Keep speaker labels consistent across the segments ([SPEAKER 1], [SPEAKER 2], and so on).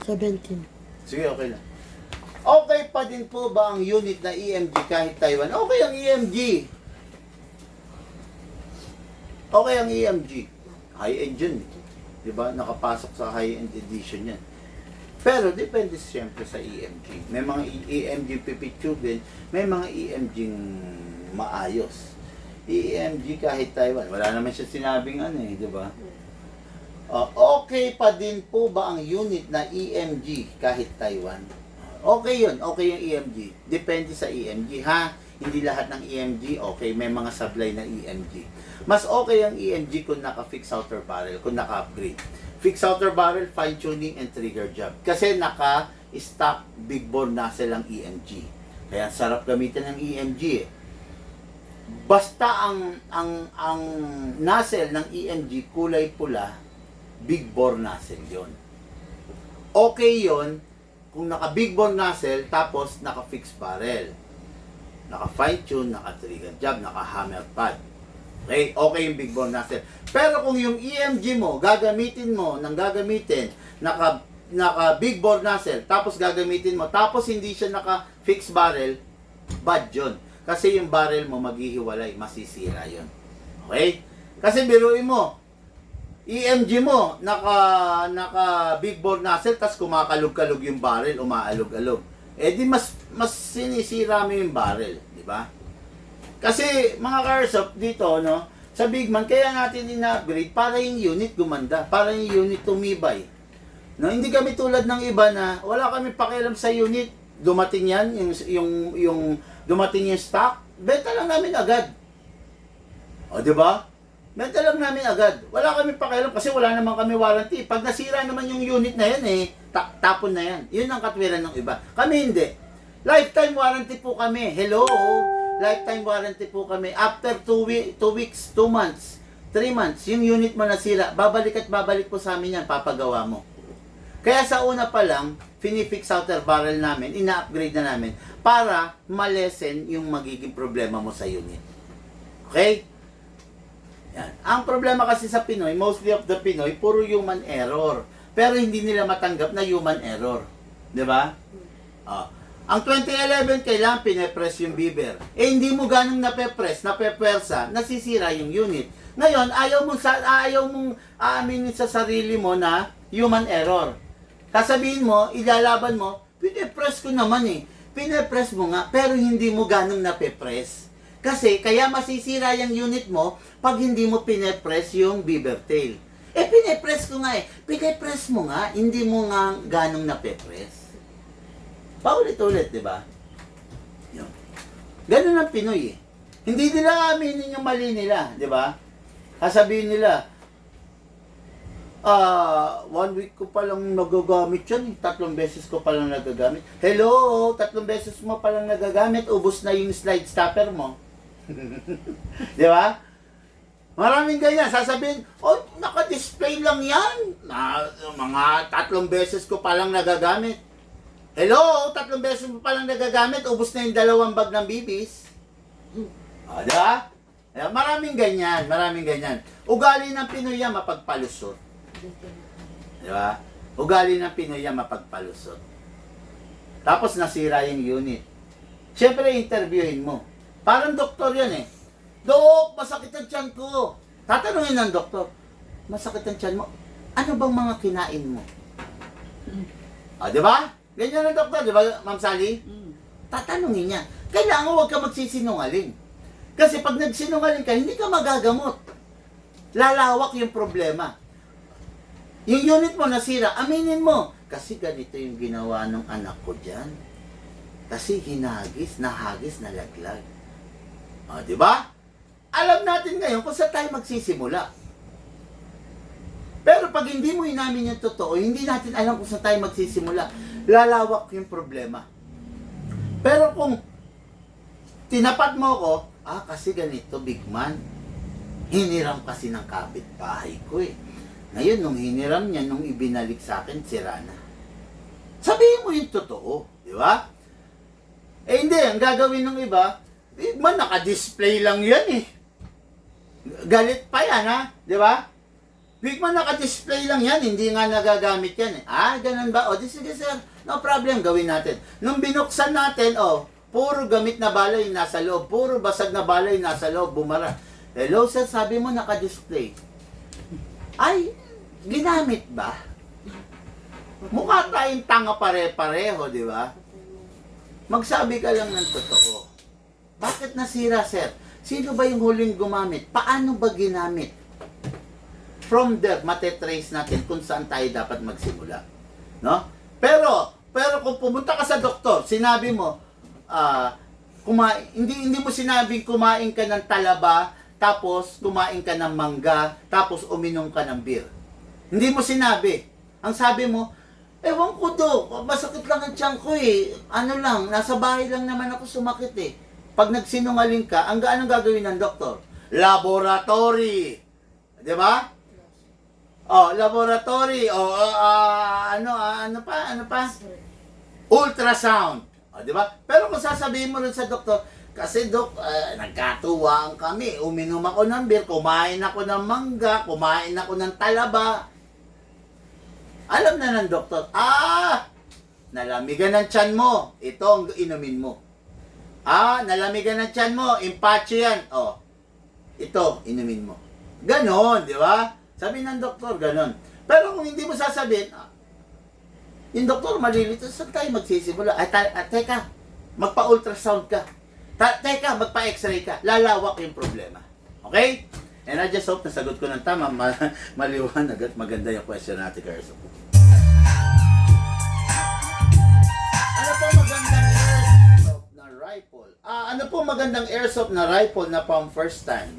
[SPEAKER 1] 17.
[SPEAKER 2] Sige, okay lang. Okay pa din po ba ang unit na EMG kahit Taiwan? Okay ang EMG. Okay ang EMG. High-end yun. Diba? Nakapasok sa high-end edition yan. Pero depende siyempre sa EMG. May mga EMG pipitsugin, may mga EMG maayos. EMG kahit Taiwan, wala naman siya sinabing ano eh, di ba? Okay pa din po ba ang unit na EMG kahit Taiwan? Okay yun, okay yung EMG. Depende sa EMG, ha? Hindi lahat ng EMG, okay, may mga sablay na EMG. Mas okay ang EMG kung naka-fix outer barrel, kung naka-upgrade. Fix outer barrel, fine-tuning, and trigger job. Kasi naka-stock big bore nozzle ang EMG. Kaya sarap gamitin ng EMG eh. Basta ang nozzle ng EMG kulay pula, big bore nozzle yon. Okay yon kung naka big bore nozzle tapos naka fixed barrel, naka fine tune, naka trigger job, naka hammer pad. Okay, okay yung big bore nozzle. Pero kung yung EMG mo gagamitin mo naka big bore nozzle tapos gagamitin mo tapos hindi siya naka fixed barrel, bad yun. Kasi yung barrel mo maghihiwalay, masisira yun. Okay? Kasi biruin mo, EMG mo, naka big bore nozzle, tas kumakalog-kalog yung barrel, umaalog-alog. Eh di mas sinisira mo yung barrel, di ba? Kasi mga Carsoft dito, no, sa Bigman, kaya natin in-upgrade para yung unit gumanda, para yung unit tumibay. No, hindi kami tulad ng iba na wala kami pakialam sa unit, dumating yan, yung dumating yung stock, benta lang namin agad. O, di ba? Benta lang namin agad. Wala kami pakialam kasi wala naman kami warranty. Pag nasira naman yung unit na yan eh, tapon na yan. Yun ang katwiran ng iba. Kami hindi. Lifetime warranty po kami. Hello? Lifetime warranty po kami. After 2 weeks, 2 months, 3 months, yung unit mo nasira, babalik at babalik po sa amin yan, papagawa mo. Kaya sa una pa lang, finifix outer barrel namin, ina-upgrade na namin para malesen yung magiging problema mo sa unit. Okay? Yan. Ang problema kasi sa Pinoy, mostly of the Pinoy, puro human error. Pero hindi nila matanggap na human error. Di ba? Ang 2011, kailangan pinapress yung beaver. Eh, hindi mo ganong napepress, napepwersa, nasisira yung unit. Ngayon, ayaw mong aaminin sa sarili mo na human error. Sasabihin mo, ilalaban mo, pinapress ko naman eh. Pinapress mo nga, pero hindi mo ganong napepress. Kasi, kaya masisira yung unit mo pag hindi mo pinapress yung beaver tail. Eh, pinapress ko nga eh. Pinapress mo nga, hindi mo nga ganong napepress. Paulit-ulit, di ba? Yun. Ganun ang Pinoy eh. Hindi nila aminin yung mali nila, di ba? Sasabihin nila, 1 week ko palang nagagamit yan, 3 beses ko palang nagagamit. Hello, 3 beses mo palang nagagamit, ubos na yung slide stopper mo. Di ba? Maraming ganyan, sasabihin, oh, naka-display lang yan. Mga 3 beses ko palang nagagamit. Hello, 3 beses mo palang nagagamit, ubos na yung 2 bag ng bibis. Di ba? Maraming ganyan, maraming ganyan. Ugali ng Pinoy yan, mapagpalusot. Di ba? Ugali ng Pinoy yan, mapagpalusot. Tapos nasira yung unit. Siyempre, interviewin mo. Parang doktor yan eh. Dok, masakit ang tiyan ko. Tatanungin ng doktor, masakit ang tiyan mo? Ano bang mga kinain mo? Di ba? Ganyan ang doktor, di ba, Ma'am Sally? Tatanungin niya. Kailangan huwag ka magsisinungaling. Kasi pag nagsinungaling ka, hindi ka magagamot. Lalawak yung problema. Yung unit mo nasira, aminin mo. Kasi ganito yung ginawa ng anak ko dyan. Kasi hinagis, nahagis, nalaglag. Di ba? Alam natin ngayon kung saan tayo magsisimula. Pero pag hindi mo inamin yung totoo, hindi natin alam kung saan tayo magsisimula. Lalawak yung problema. Pero kung tinapat mo ko, kasi ganito, big man. Hiniram kasi ng kapitbahay ko eh. Ngayon, nung hiniram niya, nung ibinalik sa akin, sira na. Sabihin mo yung totoo, di ba? Eh hindi, ang gagawin ng iba, man, naka-display lang yan eh. Galit pa yan, ha? Di ba? Bigman, naka-display lang yan, hindi nga nagagamit yan. Ganun ba? O, di sige sir, no problem, gawin natin. Nung binuksan natin, puro gamit na balay nasa loob, puro basag na balay nasa loob, bumara. Hello sir, sabi mo naka-display. Ay, ginamit ba? Mukha tayong tanga pare-pareho, di ba? Magsabi ka lang ng totoo. Bakit nasira sir? Sino ba yung huling gumamit? Paano ba ginamit? From there, matetrace natin kung saan tayo dapat magsimula. No? Pero kung pumunta ka sa doktor, sinabi mo, hindi mo sinabing kumain ka ng talaba, tapos kumain ka ng mangga, tapos uminom ka ng beer. Hindi mo sinabi. Ang sabi mo, ewan ko do, masakit lang ang tiyan ko eh. Ano lang, nasa bahay lang naman ako sumakit eh. Pag nagsinungaling ka, anong gagawin ng doktor? Laboratory. Di ba? Laboratory. Ano pa? Ultrasound. Di ba? Pero kung sasabihin mo rin sa doktor, kasi dok, nagkatuwaan kami, uminom ako ng beer, kumain ako ng mangga, kumain ako ng talaba. Alam na ng doktor, nalamigan ng tiyan mo, ito ang inumin mo. Nalamigan ng tiyan mo, impache yan. Ito, inumin mo. Ganon, di ba? Sabi ng doktor, ganon. Pero kung hindi mo sasabihin, yung doktor malilito, saan tayo magsisimula? Teka, magpa-ultrasound ka. Teka, magpa-x-ray ka. Lalawak yung problema. Okay? And I just hope nasagot ko ng tama, maliwanag at maganda yung question natin, Carson. Ano po magandang airsoft na rifle? Ano po magandang airsoft na rifle na pang first time?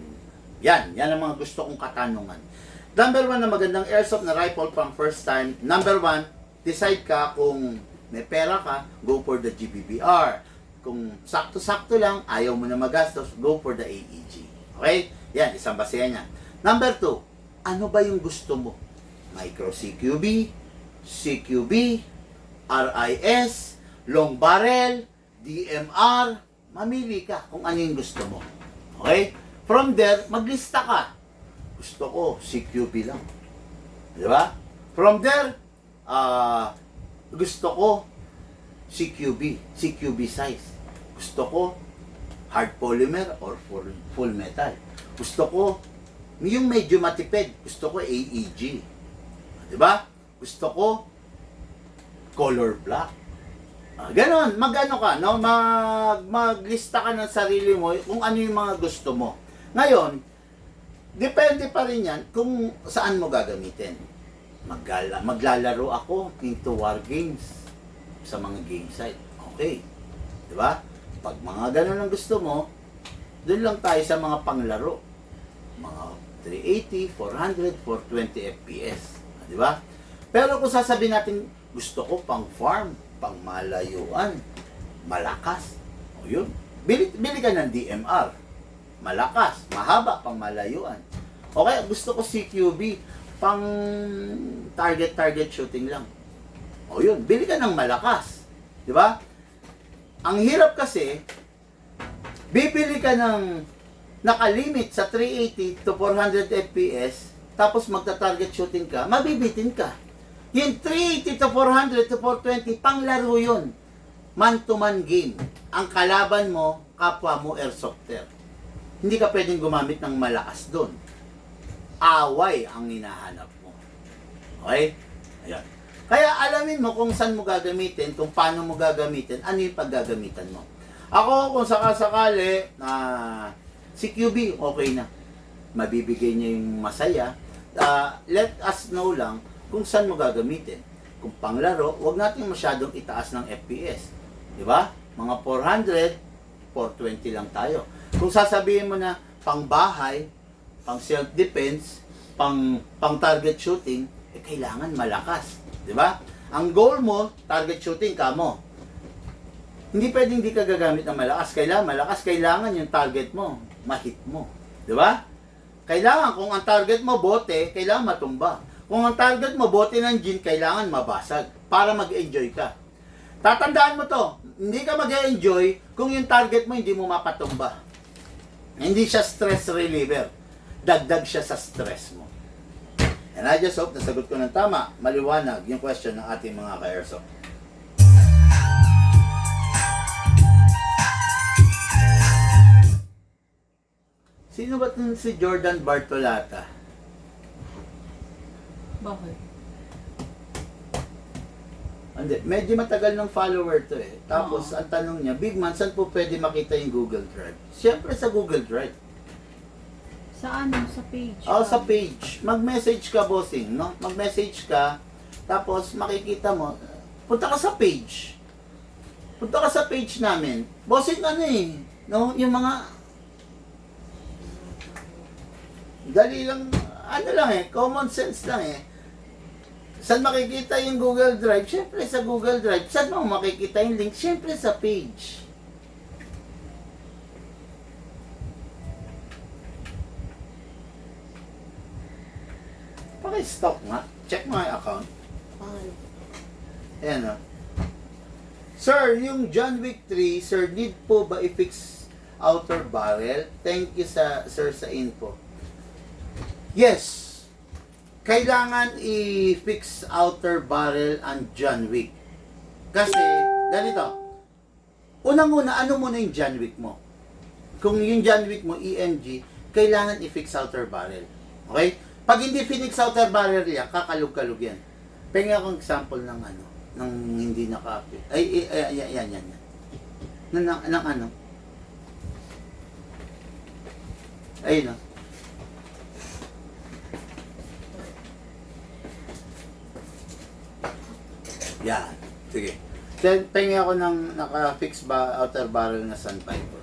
[SPEAKER 2] Yan ang mga gusto kong katanungan. Number 1 na magandang airsoft na rifle pang first time. Number 1, decide ka kung may pera ka, go for the GBBR. Kung sakto-sakto lang, ayaw mo na magastos, go for the AEG. Okay? Yan, isang basehan yan. Number 2, ano ba yung gusto mo? Micro CQB, CQB, RIS, long barrel, DMR, mamili ka kung ano yung gusto mo. Okay? From there, maglista ka. Gusto ko, CQB lang. Di ba? From there, gusto ko, CQB size. Gusto ko, hard polymer or full metal. Gusto ko, yung medyo matipid. Gusto ko, AEG. Di ba? Gusto ko, color black. Ganon, mag-ano ka, no? Maglista ka ng sarili mo kung ano yung mga gusto mo. Ngayon, depende pa rin yan kung saan mo gagamitin. Maglalaro ako into war games sa mga game site. Okay. Diba? Pag mga ganun ang gusto mo, dun lang tayo sa mga panglaro. Mga 380, 400, 420 FPS. Diba? Pero kung sasabihin natin, gusto ko pang farm, pang malayuan, malakas. O yun. Bili ka ng DMR. Malakas, mahaba, pang malayuan. Okay, gusto ko CQB, pang target shooting lang. O yun, bili ka ng malakas. Di ba? Ang hirap kasi, bibili ka ng nakalimit sa 380 to 400 FPS, tapos magta-target shooting ka, mabibitin ka. Yung 380 to 400 to 420, panglaro yun. Man-to-man game. Ang kalaban mo, kapwa mo airsofter. Hindi ka pwedeng gumamit ng malakas doon. Away ang hinahanap mo. Okay? Ayan. Kaya alamin mo kung saan mo gagamitin, kung paano mo gagamitin, ano yung paggagamitan mo. Ako, kung sakasakali, si QB, okay na. Mabibigay niya yung masaya. Let us know lang kung saan mo gagamitin. Kung panglaro, huwag natin masyadong itaas ng FPS. Di ba? Mga 400, 420 lang tayo. Kung sasabihin mo na pang bahay, pang self-defense, pang target shooting, kailangan malakas. Di ba? Ang goal mo, target shooting ka mo. Hindi pwedeng hindi ka gagamit ng malakas. Kailangan malakas, kailangan yung target mo, ma-hit mo. Di ba? Kailangan, kung ang target mo bote, kailangan matumba. Kung ang target mo bote ng gin, kailangan mabasag para mag-enjoy ka. Tatandaan mo to, hindi ka mag-enjoy kung yung target mo hindi mo mapatumba. Hindi siya stress reliever. Dagdag siya sa stress mo. And I just hope nasagot ko ng tama, maliwanag yung question ng ating mga ka-airsoft. Sino ba itong si Jordan Bartolata?
[SPEAKER 1] Bakit?
[SPEAKER 2] Hindi, medyo matagal ng follower to eh. Tapos,
[SPEAKER 1] Oo.
[SPEAKER 2] ang tanong niya, Big Man, saan po pwede makita yung Google Drive? Siyempre sa Google Drive.
[SPEAKER 1] Sa ano? Sa page?
[SPEAKER 2] O, sa page. Mag-message ka, bossing, no? Mag-message ka, tapos makikita mo, punta ka sa page. Punta ka sa page namin. Bossing ano eh, no? Yung mga, dali lang, ano lang eh, common sense lang eh. Saan makikita yung Google Drive? Siyempre sa Google Drive. Saan mo makikita yung link? Siyempre sa page. Paki-stop nga. Check mo yung account. Ayan o. Sir, yung John Wick 3, sir, need po ba i-fix outer barrel? Thank you sir sa info. Yes. Kailangan i-fix outer barrel ang John Wick. Kasi, ganito. Unang-una, ano muna yung John Wick mo? Kung yung John Wick mo, EMG, kailangan i-fix outer barrel. Okay? Pag hindi fix outer barrel yan, kakalug-kalug yan. Pengi akong example ng ano, ng hindi naka-fit. Yan. Ng ano? Ayun o. Yan. Sige. Then, pengi ako ng naka-fix ba outer barrel na sandpiper.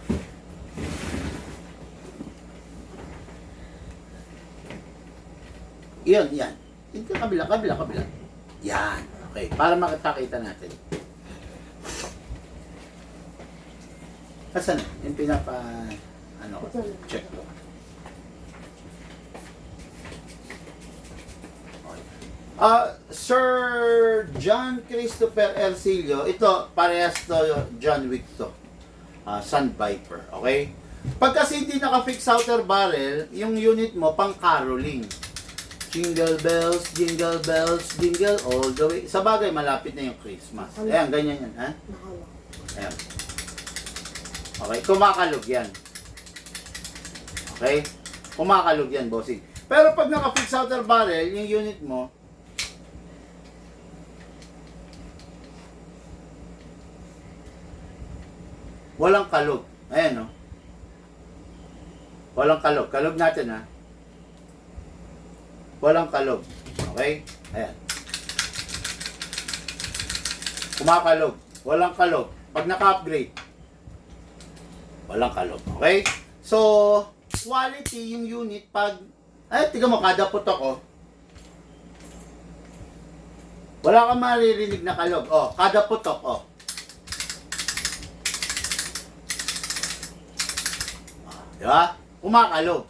[SPEAKER 2] Yan. Yung kabila. Yan. Okay. Para makita natin. Asan na? Yung check ko. Sir John Christopher Ercilio, ito, parehas to John Wick to. Sandviper, okay? Pag kasi hindi naka-fix outer barrel, yung unit mo pang caroling. Jingle bells, jingle all the way. Sa bagay, malapit na yung Christmas. Ayan, ganyan yan, ha? Ayan. Okay, kumakalog yan. Okay? Kumakalog yan, bossing. Pero pag naka-fix outer barrel, yung unit mo, walang kalog. Ayan, no? Walang kalog. Kalog natin, ha? Walang kalog. Okay? Ayan. Kumakalog. Walang kalog. Pag naka-upgrade, walang kalog. Okay? So, quality yung unit pag... Ay, tiga mo, kada putok, oh. Wala kang maririnig na kalog. Oh, kada putok, oh. Diba? Kumakalog.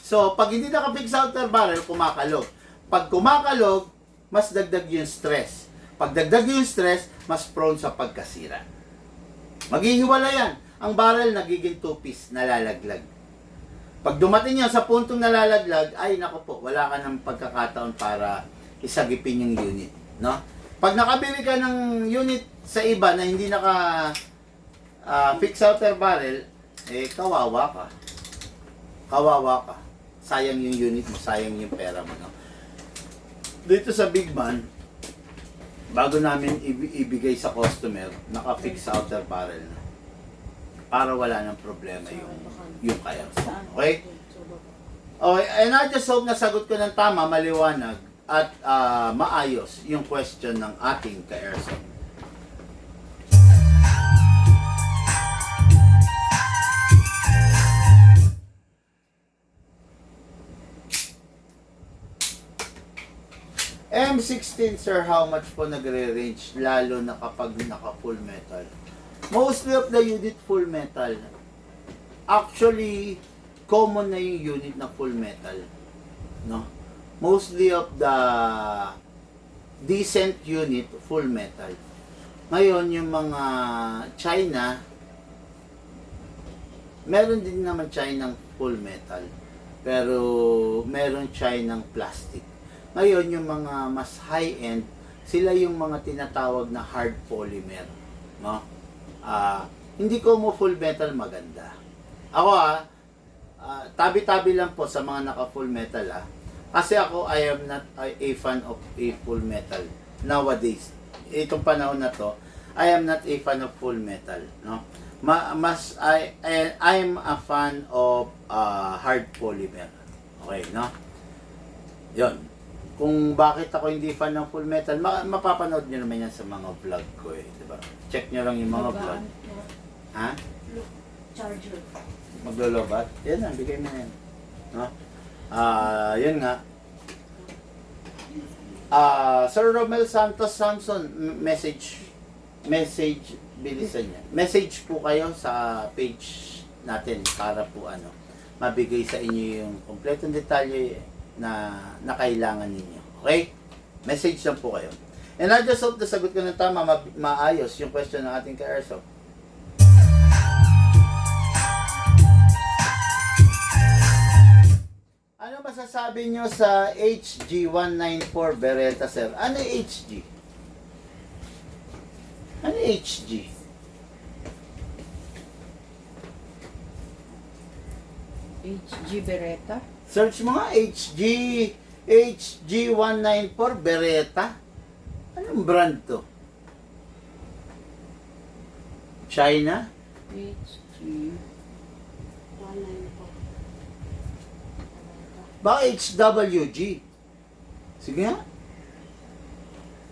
[SPEAKER 2] So, pag hindi naka-fix outer barrel, kumakalog. Pag kumakalog, mas dagdag yung stress. Pag dagdag yung stress, mas prone sa pagkasira. Maghihiwala yan. Ang barrel nagiging two-piece, nalalaglag. Pag dumating yan sa puntong nalalaglag, ay naku po, wala ka ng pagkakataon para isagipin yung unit. No? Pag nakabili ka ng unit sa iba na hindi naka fix outer barrel, eh kawawa ka. Sayang yung unit mo, sayang yung pera mo, no? Dito sa Big Man, bago namin ibigay sa customer, naka-fix outer barrel na. Para wala ng problema yung kaya. Okay? Okay, and I just hope nasagot ko ng tama, maliwanag, at maayos yung question ng ating ka-airsoft. M16, sir, how much po nagre-range, lalo na kapag naka-full metal? Mostly of the unit full metal. Actually, common na yung unit na full metal. No? Mostly of the decent unit full metal. Ngayon, yung mga China, meron din naman China ng full metal. Pero meron China ng plastic. Ngayon, yung mga mas high-end, sila yung mga tinatawag na hard polymer. No? Hindi ko mo full metal maganda. Ako tabi-tabi lang po sa mga naka-full metal Kasi ako, I am not a fan of a full metal nowadays. Itong panahon na to, I am not a fan of full metal, no? I'm a fan of hard polymer. Okay, no? 'Yon. Kung bakit ako hindi fan ng full metal, mapapanood niyo naman yan sa mga vlog ko di ba? Check niyo lang yung mga vlog. Ha?
[SPEAKER 3] Charger.
[SPEAKER 2] Maglolobat? Yan na, bigay mo yan. No? Yun nga. Sir Romel Santos Samson, message bilisan niya. Message po kayo sa page natin para po mabigay sa inyo yung kompletong detalye na kailangan ninyo. Okay? Message lang po kayo. And I just hope na sagot ko ng tama, maayos yung question ng ating ka-airsoft. Ano masasabi nyo sa HG194 Beretta, sir? Ano yung HG? Ano yung HG?
[SPEAKER 1] HG Beretta?
[SPEAKER 2] Search mo nga, HG194 Beretta. Anong brand to? China?
[SPEAKER 1] HG.
[SPEAKER 2] Baka HWG? Sige nga.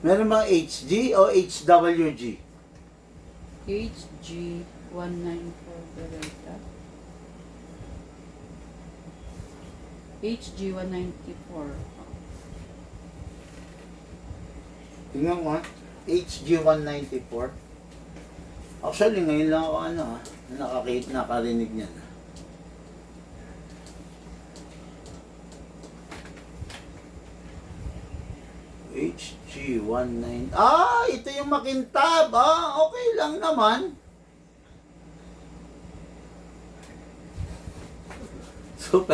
[SPEAKER 2] Meron bang HG o HWG?
[SPEAKER 1] HG 194 Beretta. HG 194.
[SPEAKER 2] Tingnan mo HG194. Actually, ngayon lang ako nakarinig niyan. HG19. Ito yung makintab. Okay lang naman. Super.